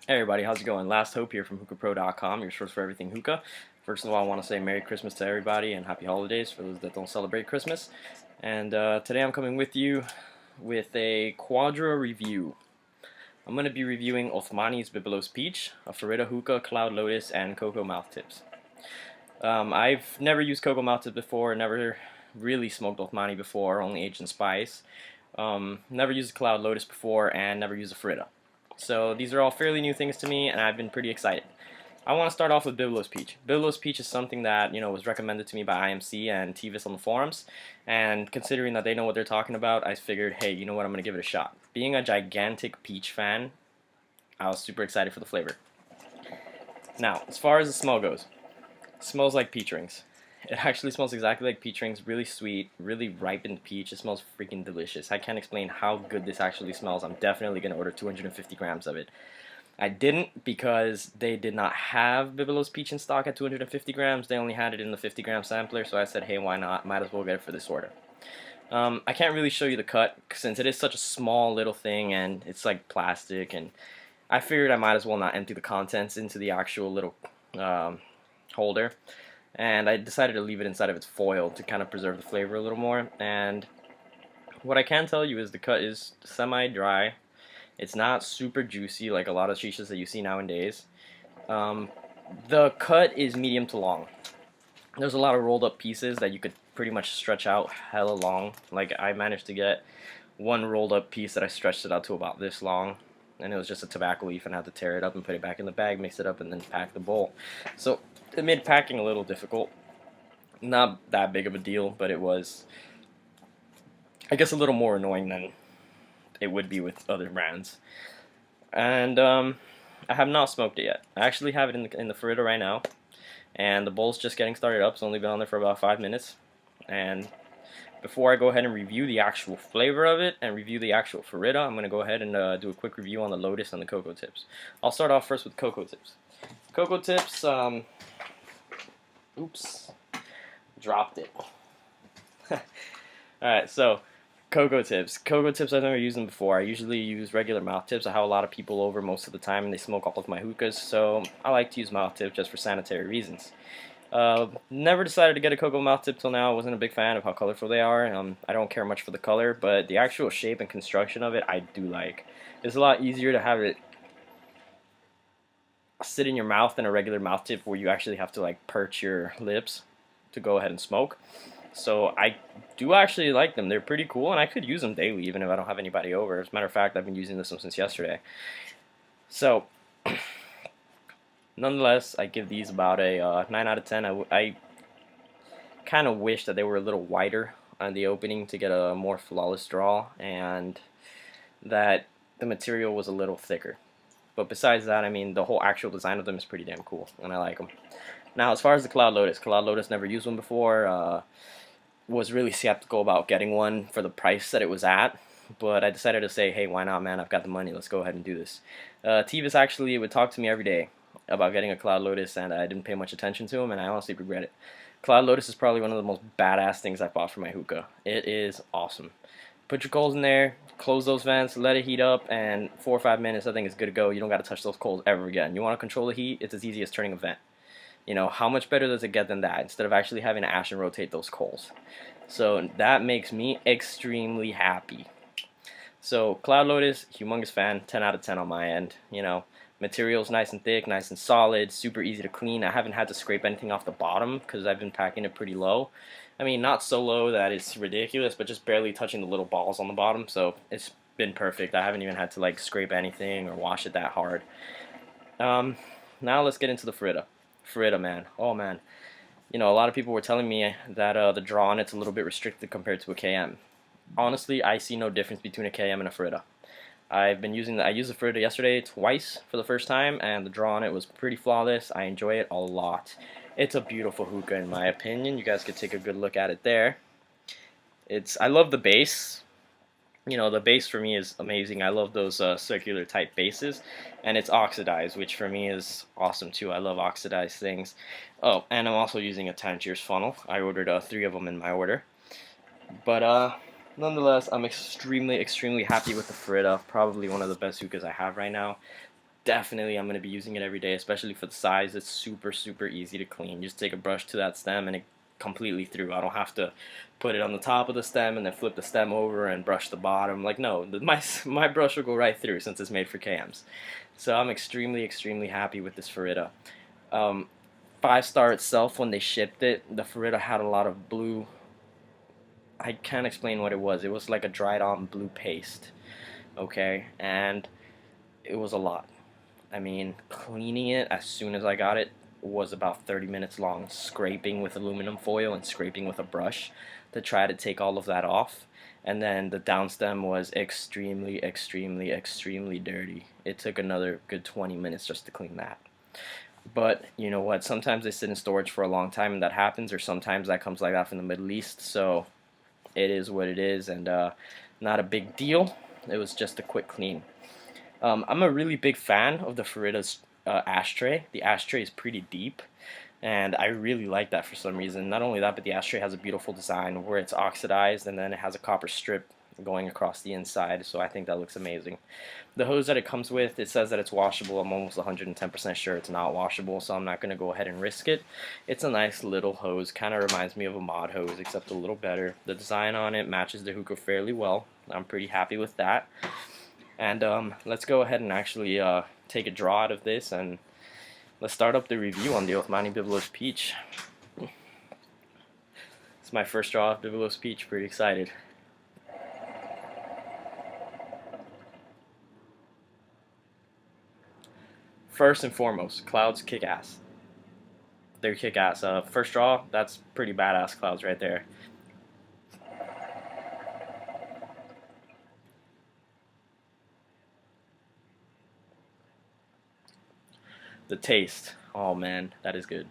Hey everybody, how's it going? Last Hope here from hookahpro.com, your source for everything hookah. First of all, I want to say Merry Christmas to everybody and Happy Holidays for those that don't celebrate Christmas. And today I'm coming with you with a Quadra review. I'm going to be reviewing Othamni's Biblos Peach, a Farida hookah, Cloud Lotus, and Cocoa Mouth Tips. I've never used Cocoa Mouth Tips before, never really smoked Othamni before, only aged in spice. Never used a Cloud Lotus before, and never used a Farida. So these are all fairly new things to me, and I've been pretty excited. I want to start off with Biblos Peach. Biblos Peach is something that was recommended to me by IMC and TVIS on the forums, and considering that they know what they're talking about, I figured, hey, you know what, I'm going to give it a shot. Being a gigantic peach fan, I was super excited for the flavor. Now, as far as the smell goes, it smells like peach rings. It actually smells exactly like peach rings, really sweet, really ripened peach. It smells freaking delicious. I can't explain how good this actually smells. I'm definitely going to order 250 grams of it. I didn't because they did not have Biblos Peach in stock at 250 grams. They only had it in the 50 gram sampler, so I said, hey, why not? Might as well get it for this order. I can't really show you the cut since it is such a small little thing and it's like plastic, and I figured I might as well not empty the contents into the actual little holder. And I decided to leave it inside of its foil to kind of preserve the flavor a little more. And what I can tell you is the cut is semi-dry. It's not super juicy like a lot of shishas that you see nowadays. The cut is medium to long. There's a lot of rolled up pieces that you could pretty much stretch out hella long. Like I managed to get one rolled up piece that I stretched it out to about this long. And it was just a tobacco leaf, and I had to tear it up and put it back in the bag, mix it up, and then pack the bowl. So it made packing a little difficult. Not that big of a deal, but it was, I guess, a little more annoying than it would be with other brands. And I have not smoked it yet. I actually have it in the Farida right now, and the bowl's just getting started up. It's only been on there for about 5 minutes. And before I go ahead and review the actual flavor of it and review the actual Farida, I'm going to go ahead and do a quick review on the Lotus and the Cocoa Tips. I'll start off first with Cocoa Tips. Cocoa Tips, oops, dropped it. Alright, so Cocoa Tips. Cocoa Tips, I've never used them before. I usually use regular mouth tips. I have a lot of people over most of the time and they smoke all of my hookahs, so I like to use mouth tips just for sanitary reasons. Never decided to get a cocoa mouth tip till now. I wasn't a big fan of how colorful they are. I don't care much for the color, but the actual shape and construction of it I do like. It's a lot easier to have it sit in your mouth than a regular mouth tip where you actually have to like perch your lips to go ahead and smoke. So I do actually like them. They're pretty cool, and I could use them daily even if I don't have anybody over. As a matter of fact, I've been using this one since yesterday. So nonetheless, I give these about a 9 out of 10. I kind of wish that they were a little wider on the opening to get a more flawless draw, and that the material was a little thicker. But besides that, I mean, the whole actual design of them is pretty damn cool, and I like them. Now, as far as the Cloud Lotus, never used one before. Was really skeptical about getting one for the price that it was at, but I decided to say, hey, why not, man? I've got the money. Let's go ahead and do this. TVIS actually would talk to me every day about getting a Cloud Lotus, and I didn't pay much attention to him, and I honestly regret it. Cloud Lotus is probably one of the most badass things I bought for my hookah. It is awesome. Put your coals in there, close those vents, let it heat up, and 4 or 5 minutes, I think it's good to go. You don't got to touch those coals ever again. You want to control the heat, it's as easy as turning a vent. You know, how much better does it get than that, instead of actually having to ash and rotate those coals? So that makes me extremely happy. So Cloud Lotus, humongous fan, 10 out of 10 on my end. You know, material's nice and thick, nice and solid, super easy to clean. I haven't had to scrape anything off the bottom because I've been packing it pretty low. I mean, not so low that it's ridiculous, but just barely touching the little balls on the bottom. So it's been perfect. I haven't even had to like scrape anything or wash it that hard. Now let's get into the Farida. Farida, man. Oh, man. You know, a lot of people were telling me that the draw on it's a little bit restricted compared to a KM. Honestly, I see no difference between a KM and a Farida. I used the Farida yesterday twice for the first time, and the draw on it was pretty flawless. I enjoy it a lot. It's a beautiful hookah in my opinion. You guys could take a good look at it there. I love the base. You know, the base for me is amazing. I love those circular type bases, and it's oxidized, which for me is awesome too. I love oxidized things. Oh, and I'm also using a 10 cheers funnel. I ordered 3 of them in my order. But nonetheless, I'm extremely happy with the Farida. Probably one of the best hookahs I have right now. definitely I'm going to be using it every day, especially for the size. It's super, super easy to clean. Just take a brush to that stem and it completely through. I don't have to put it on the top of the stem and then flip the stem over and brush the bottom. Like, no, my brush will go right through since it's made for cams. So I'm extremely, extremely happy with this farida. 5-star itself, when they shipped it, the farida had a lot of blue. I can't explain what it was. It was like a dried on blue paste, okay, and it was a lot. I mean, cleaning it as soon as I got it was about 30 minutes long, scraping with aluminum foil and scraping with a brush to try to take all of that off. And then the downstem was extremely, extremely, extremely dirty. It took another good 20 minutes just to clean that. But you know what, sometimes they sit in storage for a long time and that happens, or sometimes that comes like that from the Middle East, so it is what it is, and not a big deal. It was just a quick clean. I'm a really big fan of the farida's ashtray. The ashtray is pretty deep, and I really like that for some reason. Not only that, but the ashtray has a beautiful design where it's oxidized and then it has a copper strip going across the inside, so I think that looks amazing. The hose that it comes with, it says that it's washable. I'm almost 110% sure it's not washable, so I'm not going to go ahead and risk it. It's a nice little hose, kind of reminds me of a mod hose, except a little better. The design on it matches the hookah fairly well. I'm pretty happy with that. And let's go ahead and actually take a draw out of this, and let's start up the review on the Othamni Biblos Peach. It's my first draw of Biblos Peach, pretty excited. First and foremost, clouds kick ass. They're kick ass. First draw, that's pretty badass clouds right there. The taste, oh man, that is good.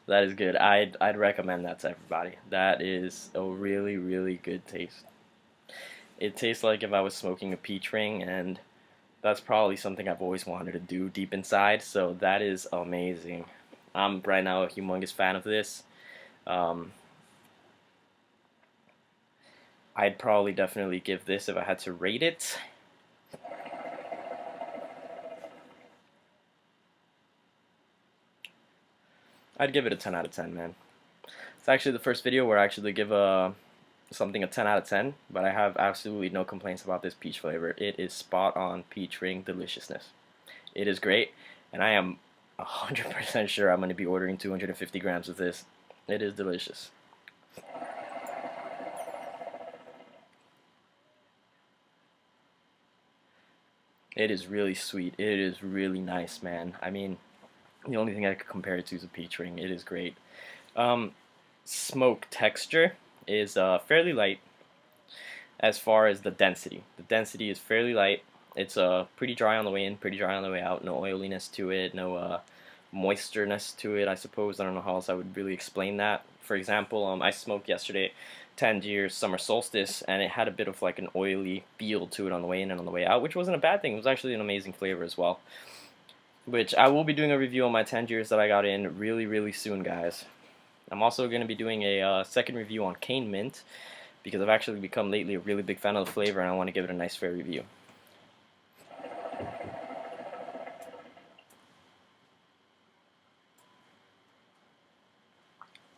That is good. I'd recommend that to everybody. That is a really, really good taste. It tastes like if I was smoking a peach ring, and that's probably something I've always wanted to do deep inside, so that is amazing. I'm right now a humongous fan of this. I'd probably definitely give this, if I had to rate it, I'd give it a 10 out of 10, man. It's actually the first video where I actually give something a 10 out of 10, but I have absolutely no complaints about this peach flavor. It is spot on peach ring deliciousness. It is great, and I am 100% sure I'm going to be ordering 250 grams of this. It is delicious. It is really sweet. It is really nice, man. I mean, the only thing I could compare it to is a peach ring. It is great. Smoke texture is fairly light as far as the density. The density is fairly light. It's pretty dry on the way in, pretty dry on the way out. No oiliness to it, no moistureness to it, I suppose. I don't know how else I would really explain that. For example, I smoked yesterday Tangier Summer Solstice, and it had a bit of like an oily feel to it on the way in and on the way out, which wasn't a bad thing. It was actually an amazing flavor as well. Which I will be doing a review on my Tangiers that I got in really, really soon, guys. I'm also going to be doing a second review on cane mint, because I've actually become lately a really big fan of the flavor, and I want to give it a nice fair review.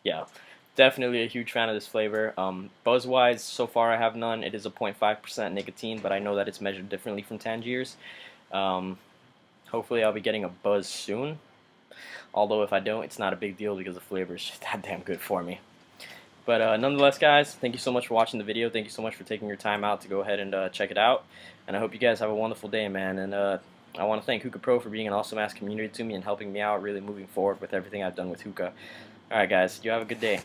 Yeah, definitely a huge fan of this flavor. Buzz-wise, so far I have none. It is a 0.5% nicotine, but I know that it's measured differently from Tangiers. Hopefully I'll be getting a buzz soon. Although if I don't, it's not a big deal because the flavor is just that damn good for me. But nonetheless, guys, thank you so much for watching the video. Thank you so much for taking your time out to go ahead and check it out. And I hope you guys have a wonderful day, man. And I want to thank Hookah Pro for being an awesome-ass community to me and helping me out, really moving forward with everything I've done with hookah. Alright, guys, you have a good day.